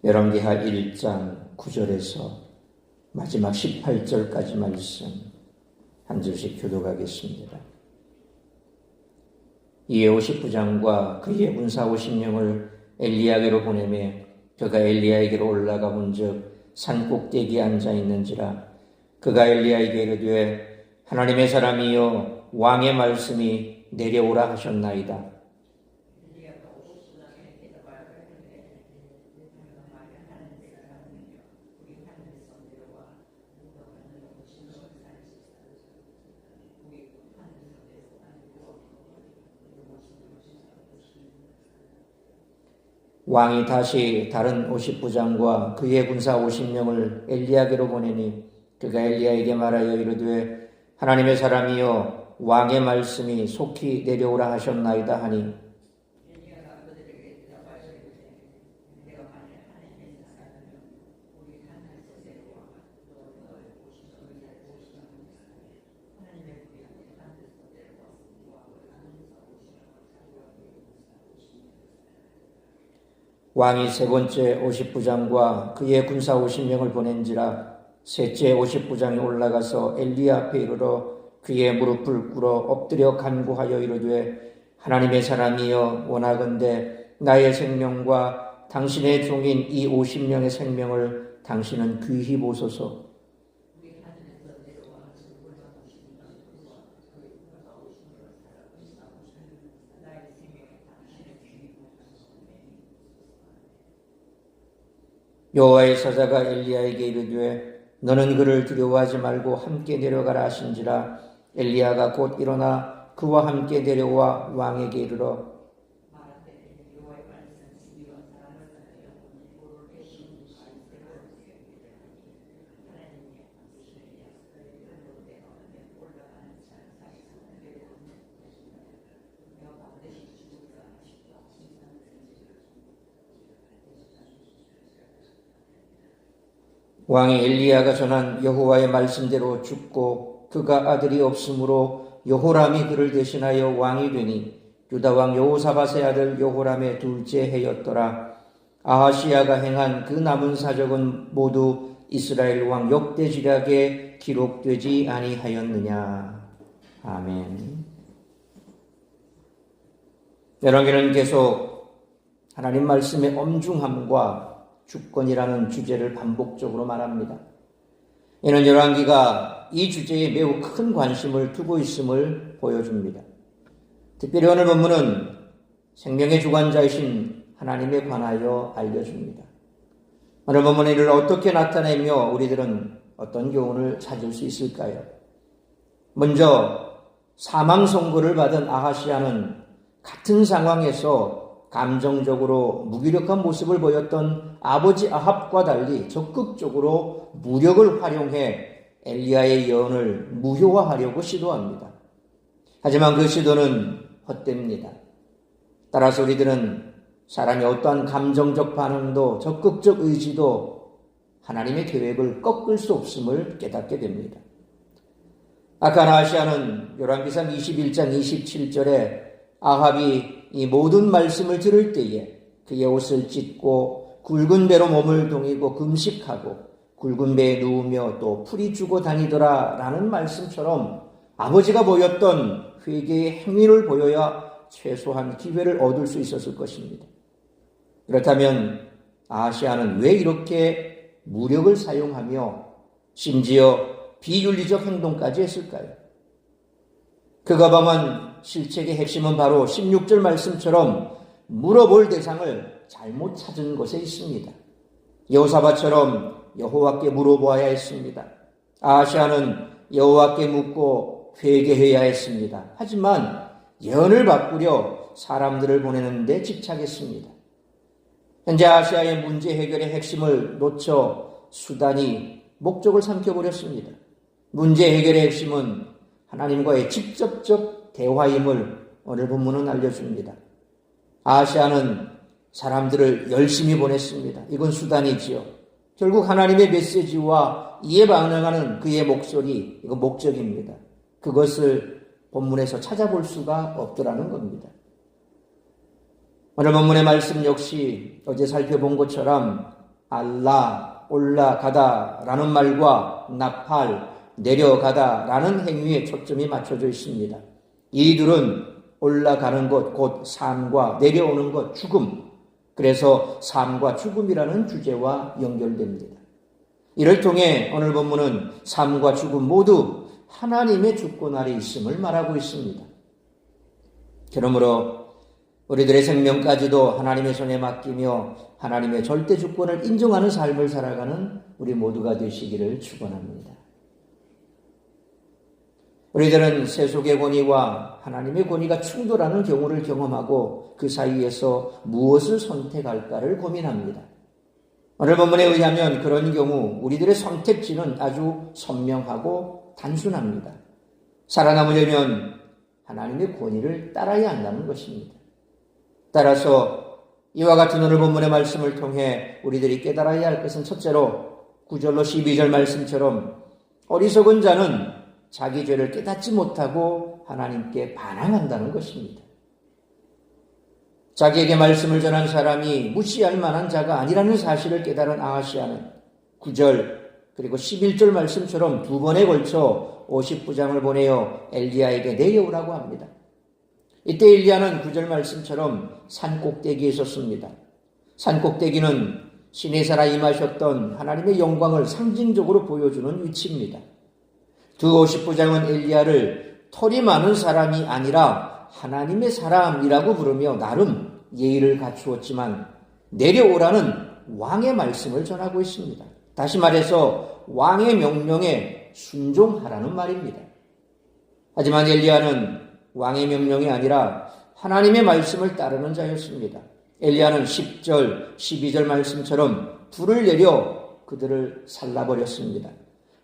열왕기하 1장 9절에서 마지막 18절까지 말씀 한 절씩 교독하겠습니다. 이에 50부장과 그의 군사 50명을 엘리야에게로 보내며 그가 엘리야에게로 올라가 본즉 산 꼭대기에 앉아 있는지라. 그가 엘리야에게 이르되 하나님의 사람이여 왕의 말씀이 내려오라 하셨나이다. 왕이 다시 다른 50부장과 그의 군사 50명을 엘리야에게로 보내니 그가 엘리야에게 말하여 이르되 하나님의 사람이여 왕의 말씀이 속히 내려오라 하셨나이다 하니 왕이 세 번째 50부장과 그의 군사 50명을 보낸지라. 셋째 50부장이 올라가서 엘리야 앞에 이르러 그의 무릎을 꿇어 엎드려 간구하여 이르되 하나님의 사람이여 원하건대 나의 생명과 당신의 종인 이 50명의 생명을 당신은 귀히 보소서. 여호와의 사자가 엘리야에게 이르되 너는 그를 두려워하지 말고 함께 내려가라 하신지라. 엘리야가 곧 일어나 그와 함께 내려와 왕에게 이르러 왕이 엘리야가 전한 여호와의 말씀대로 죽고 그가 아들이 없으므로 여호람이 그를 대신하여 왕이 되니 유다 왕 여호사밧의 아들 여호람의 둘째 해였더라. 아하시야가 행한 그 남은 사적은 모두 이스라엘 왕 역대지략에 기록되지 아니하였느냐. 아멘. 열왕기는 계속 하나님 말씀의 엄중함과 주권이라는 주제를 반복적으로 말합니다. 이는 열왕기가 이 주제에 매우 큰 관심을 두고 있음을 보여줍니다. 특별히 오늘 본문은 생명의 주관자이신 하나님에 관하여 알려줍니다. 오늘 본문은 이를 어떻게 나타내며 우리들은 어떤 교훈을 찾을 수 있을까요? 먼저 사망 선고를 받은 아하시야는 같은 상황에서 감정적으로 무기력한 모습을 보였던 아버지 아합과 달리 적극적으로 무력을 활용해 엘리야의 예언을 무효화하려고 시도합니다. 하지만 그 시도는 헛됩니다. 따라서 우리들은 사람이 어떠한 감정적 반응도 적극적 의지도 하나님의 계획을 꺾을 수 없음을 깨닫게 됩니다. 아하시야는 열왕기상 21장 27절에 아합이 이 모든 말씀을 들을 때에 그의 옷을 찢고 굵은 배로 몸을 동이고 금식하고 굵은 배에 누우며 또 풀이 주고 다니더라 라는 말씀처럼 아버지가 보였던 회개의 행위를 보여야 최소한 기회를 얻을 수 있었을 것입니다. 그렇다면 아하시야는 왜 이렇게 무력을 사용하며 심지어 비윤리적 행동까지 했을까요? 그가 범한 실책의 핵심은 바로 16절 말씀처럼 물어볼 대상을 잘못 찾은 것에 있습니다. 여호사밧처럼 여호와께 물어보아야 했습니다. 아하시야는 여호와께 묻고 회개해야 했습니다. 하지만 예언을 바꾸려 사람들을 보내는 데 집착했습니다. 현재 아하시야의 문제 해결의 핵심을 놓쳐 수단이 목적을 삼켜버렸습니다. 문제 해결의 핵심은 하나님과의 직접적 대화임을 오늘 본문은 알려줍니다. 아하시야는 사람들을 열심히 보냈습니다. 이건 수단이지요. 결국 하나님의 메시지와 이에 반응하는 그의 목소리, 이건 목적입니다. 그것을 본문에서 찾아볼 수가 없더라는 겁니다. 오늘 본문의 말씀 역시 어제 살펴본 것처럼 알라, 올라가다 라는 말과 나팔, 내려가다 라는 행위에 초점이 맞춰져 있습니다. 이 둘은 올라가는 것, 곧 삶과 내려오는 것, 죽음. 그래서 삶과 죽음이라는 주제와 연결됩니다. 이를 통해 오늘 본문은 삶과 죽음 모두 하나님의 주권 아래 있음을 말하고 있습니다. 그러므로 우리들의 생명까지도 하나님의 손에 맡기며 하나님의 절대 주권을 인정하는 삶을 살아가는 우리 모두가 되시기를 축원합니다. 우리들은 세속의 권위와 하나님의 권위가 충돌하는 경우를 경험하고 그 사이에서 무엇을 선택할까를 고민합니다. 오늘 본문에 의하면 그런 경우 우리들의 선택지는 아주 선명하고 단순합니다. 살아남으려면 하나님의 권위를 따라야 한다는 것입니다. 따라서 이와 같은 오늘 본문의 말씀을 통해 우리들이 깨달아야 할 것은 첫째로 9절로 12절 말씀처럼 어리석은 자는 자기 죄를 깨닫지 못하고 하나님께 반항한다는 것입니다. 자기에게 말씀을 전한 사람이 무시할 만한 자가 아니라는 사실을 깨달은 아하시아는 9절 그리고 11절 말씀처럼 두 번에 걸쳐 50부장을 보내어 엘리야에게 내려오라고 합니다. 이때 엘리야는 9절 말씀처럼 산꼭대기에 섰습니다. 산꼭대기는 신의 살아 임하셨던 하나님의 영광을 상징적으로 보여주는 위치입니다. 두 50부장은 엘리야를 털이 많은 사람이 아니라 하나님의 사람이라고 부르며 나름 예의를 갖추었지만 내려오라는 왕의 말씀을 전하고 있습니다. 다시 말해서 왕의 명령에 순종하라는 말입니다. 하지만 엘리야는 왕의 명령이 아니라 하나님의 말씀을 따르는 자였습니다. 엘리야는 10절, 12절 말씀처럼 불을 내려 그들을 살라버렸습니다.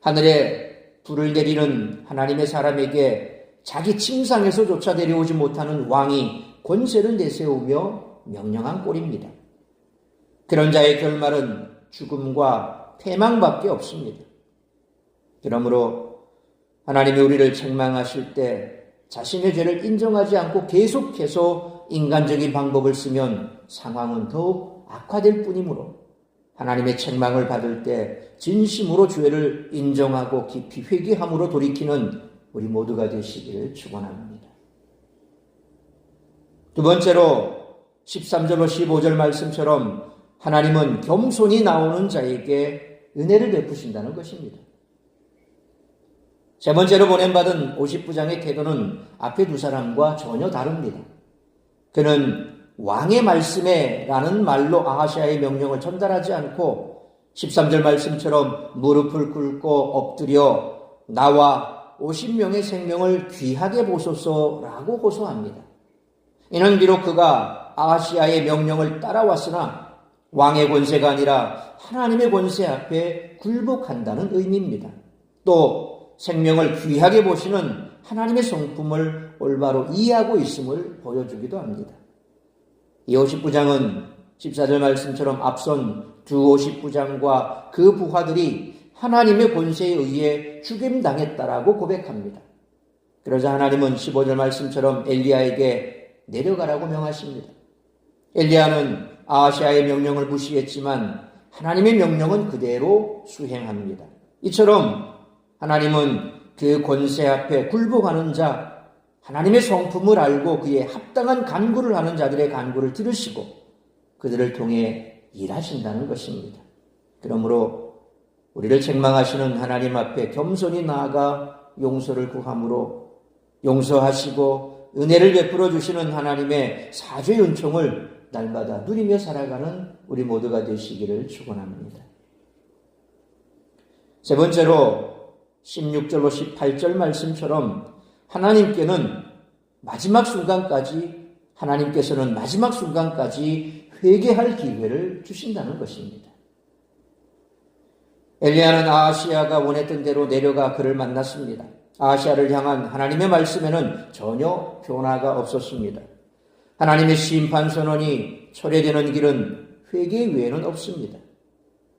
하늘에 불을 내리는 하나님의 사람에게 자기 침상에서조차 내려오지 못하는 왕이 권세를 내세우며 명령한 꼴입니다. 그런 자의 결말은 죽음과 패망밖에 없습니다. 그러므로 하나님이 우리를 책망하실 때 자신의 죄를 인정하지 않고 계속해서 인간적인 방법을 쓰면 상황은 더욱 악화될 뿐이므로 하나님의 책망을 받을 때 진심으로 죄를 인정하고 깊이 회개함으로 돌이키는 우리 모두가 되시기를 축원합니다. 두 번째로 13절로 15절 말씀처럼 하나님은 겸손히 나오는 자에게 은혜를 베푸신다는 것입니다. 세 번째로 보냄받은 50부장의 태도는 앞에 두 사람과 전혀 다릅니다. 그는 왕의 말씀에 라는 말로 아하시아의 명령을 전달하지 않고 13절 말씀처럼 무릎을 꿇고 엎드려 나와 50명의 생명을 귀하게 보소서라고 호소합니다. 이는 비록 그가 아하시아의 명령을 따라왔으나 왕의 권세가 아니라 하나님의 권세 앞에 굴복한다는 의미입니다. 또 생명을 귀하게 보시는 하나님의 성품을 올바로 이해하고 있음을 보여주기도 합니다. 이 50부장은 14절 말씀처럼 앞선 두 50부장과 그 부하들이 하나님의 권세에 의해 죽임당했다라고 고백합니다. 그러자 하나님은 15절 말씀처럼 엘리야에게 내려가라고 명하십니다. 엘리야는 아하시아의 명령을 무시했지만 하나님의 명령은 그대로 수행합니다. 이처럼 하나님은 그 권세 앞에 굴복하는 자, 하나님의 성품을 알고 그에 합당한 간구를 하는 자들의 간구를 들으시고 그들을 통해 일하신다는 것입니다. 그러므로 우리를 책망하시는 하나님 앞에 겸손히 나아가 용서를 구함으로 용서하시고 은혜를 베풀어 주시는 하나님의 사죄 은총을 날마다 누리며 살아가는 우리 모두가 되시기를 축원합니다. 세 번째로 16절로 18절 말씀처럼 하나님께서는 마지막 순간까지 회개할 기회를 주신다는 것입니다. 엘리야는 아하시아가 원했던 대로 내려가 그를 만났습니다. 아하시아를 향한 하나님의 말씀에는 전혀 변화가 없었습니다. 하나님의 심판 선언이 철회되는 길은 회개 외에는 없습니다.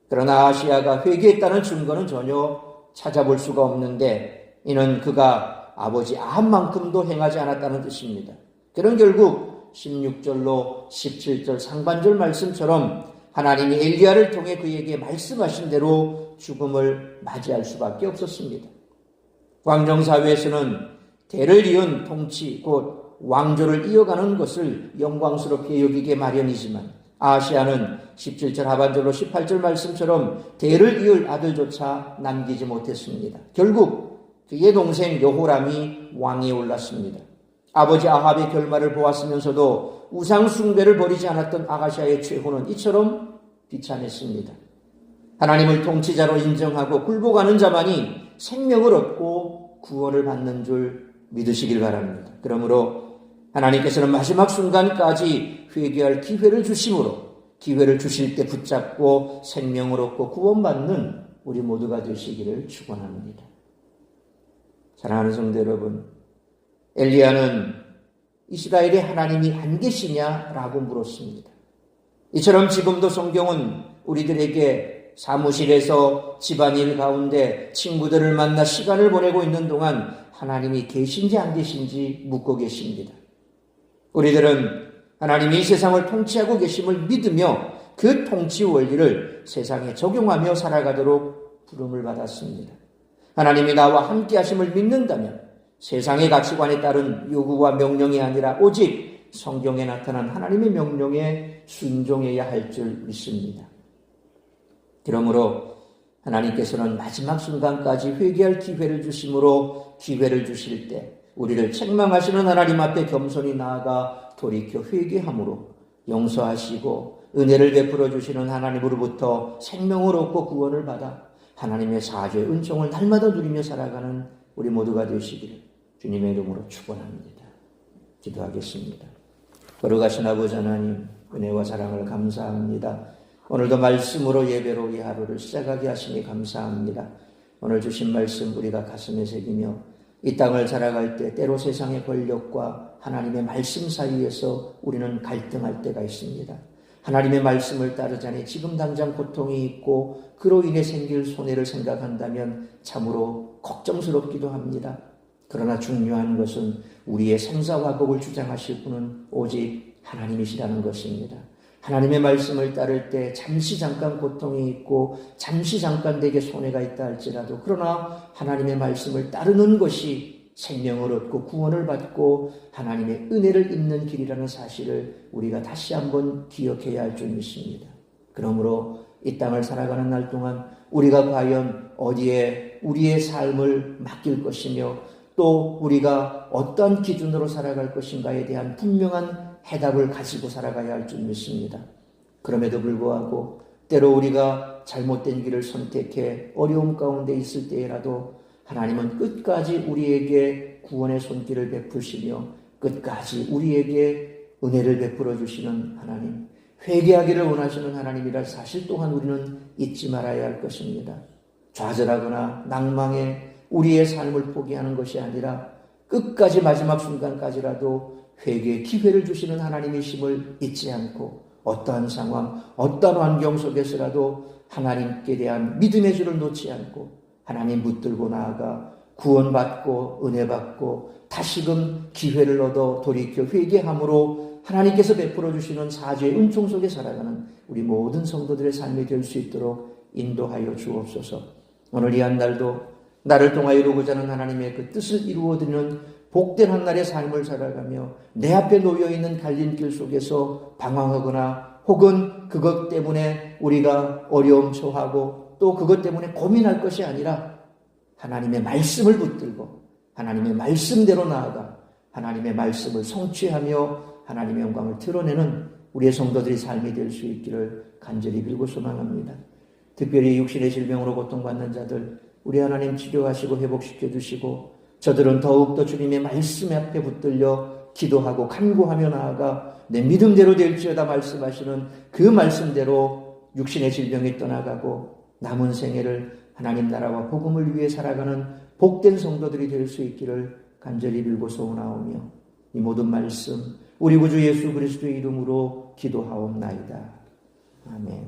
그러나 아하시아가 회개했다는 증거는 전혀 찾아볼 수가 없는데 이는 그가 아버지 아합만큼도 행하지 않았다는 뜻입니다. 그런 결국 16절로 17절 상반절 말씀처럼 하나님이 엘리야를 통해 그에게 말씀하신 대로 죽음을 맞이할 수밖에 없었습니다. 왕정사회에서는 대를 이은 통치, 곧 왕조를 이어가는 것을 영광스럽게 여기게 마련이지만 아하시야는 17절 하반절로 18절 말씀처럼 대를 이을 아들조차 남기지 못했습니다. 결국 그의 동생 여호람이 왕위에 올랐습니다. 아버지 아합의 결말을 보았으면서도 우상 숭배를 버리지 않았던 아하시야의 최후는 이처럼 비참했습니다. 하나님을 통치자로 인정하고 굴복하는 자만이 생명을 얻고 구원을 받는 줄 믿으시길 바랍니다. 그러므로 하나님께서는 마지막 순간까지 회개할 기회를 주심으로 기회를 주실 때 붙잡고 생명을 얻고 구원받는 우리 모두가 되시기를 축원합니다. 사랑하는 성도 여러분, 엘리야는 이스라엘에 하나님이 안 계시냐라고 물었습니다. 이처럼 지금도 성경은 우리들에게 사무실에서 집안일 가운데 친구들을 만나 시간을 보내고 있는 동안 하나님이 계신지 안 계신지 묻고 계십니다. 우리들은 하나님이 이 세상을 통치하고 계심을 믿으며 그 통치 원리를 세상에 적용하며 살아가도록 부름을 받았습니다. 하나님이 나와 함께 하심을 믿는다면 세상의 가치관에 따른 요구와 명령이 아니라 오직 성경에 나타난 하나님의 명령에 순종해야 할 줄 믿습니다. 그러므로 하나님께서는 마지막 순간까지 회개할 기회를 주심으로 기회를 주실 때 우리를 책망하시는 하나님 앞에 겸손히 나아가 돌이켜 회개함으로 용서하시고 은혜를 베풀어 주시는 하나님으로부터 생명을 얻고 구원을 받아 하나님의 사죄의 은총을 날마다 누리며 살아가는 우리 모두가 되시기를 주님의 이름으로 축원합니다. 기도하겠습니다. 거룩하신 아버지 하나님, 은혜와 사랑을 감사합니다. 오늘도 말씀으로 예배로 이 하루를 시작하게 하시니 감사합니다. 오늘 주신 말씀 우리가 가슴에 새기며 이 땅을 살아갈 때 때로 세상의 권력과 하나님의 말씀 사이에서 우리는 갈등할 때가 있습니다. 하나님의 말씀을 따르자니 지금 당장 고통이 있고 그로 인해 생길 손해를 생각한다면 참으로 걱정스럽기도 합니다. 그러나 중요한 것은 우리의 생사화복을 주장하실 분은 오직 하나님이시라는 것입니다. 하나님의 말씀을 따를 때 잠시 잠깐 고통이 있고 잠시 잠깐 내게 손해가 있다 할지라도 그러나 하나님의 말씀을 따르는 것이 생명을 얻고 구원을 받고 하나님의 은혜를 입는 길이라는 사실을 우리가 다시 한번 기억해야 할 줄 믿습니다. 그러므로 이 땅을 살아가는 날 동안 우리가 과연 어디에 우리의 삶을 맡길 것이며 또 우리가 어떤 기준으로 살아갈 것인가에 대한 분명한 해답을 가지고 살아가야 할 줄 믿습니다. 그럼에도 불구하고 때로 우리가 잘못된 길을 선택해 어려움 가운데 있을 때라도 하나님은 끝까지 우리에게 구원의 손길을 베푸시며 끝까지 우리에게 은혜를 베풀어 주시는 하나님, 회개하기를 원하시는 하나님이라 사실 또한 우리는 잊지 말아야 할 것입니다. 좌절하거나 낭망해 우리의 삶을 포기하는 것이 아니라 끝까지 마지막 순간까지라도 회개의 기회를 주시는 하나님이심을 잊지 않고 어떠한 상황, 어떠한 환경 속에서라도 하나님께 대한 믿음의 줄을 놓지 않고 하나님 붙들고 나아가 구원받고 은혜받고 다시금 기회를 얻어 돌이켜 회개함으로 하나님께서 베풀어 주시는 사죄의 은총 속에 살아가는 우리 모든 성도들의 삶이 될 수 있도록 인도하여 주옵소서. 오늘 이 한 날도 나를 통하여 이루고자 하는 하나님의 그 뜻을 이루어드리는 복된 한 날의 삶을 살아가며 내 앞에 놓여있는 갈림길 속에서 방황하거나 혹은 그것 때문에 우리가 어려움 처하고 또 그것 때문에 고민할 것이 아니라 하나님의 말씀을 붙들고 하나님의 말씀대로 나아가 하나님의 말씀을 성취하며 하나님의 영광을 드러내는 우리의 성도들의 삶이 될 수 있기를 간절히 빌고 소망합니다. 특별히 육신의 질병으로 고통받는 자들 우리 하나님 치료하시고 회복시켜 주시고 저들은 더욱더 주님의 말씀 앞에 붙들려 기도하고 간구하며 나아가 내 믿음대로 될지어다 말씀하시는 그 말씀대로 육신의 질병이 떠나가고 남은 생애를 하나님 나라와 복음을 위해 살아가는 복된 성도들이 될 수 있기를 간절히 빌고 소원하오며 이 모든 말씀 우리 구주 예수 그리스도의 이름으로 기도하옵나이다. 아멘.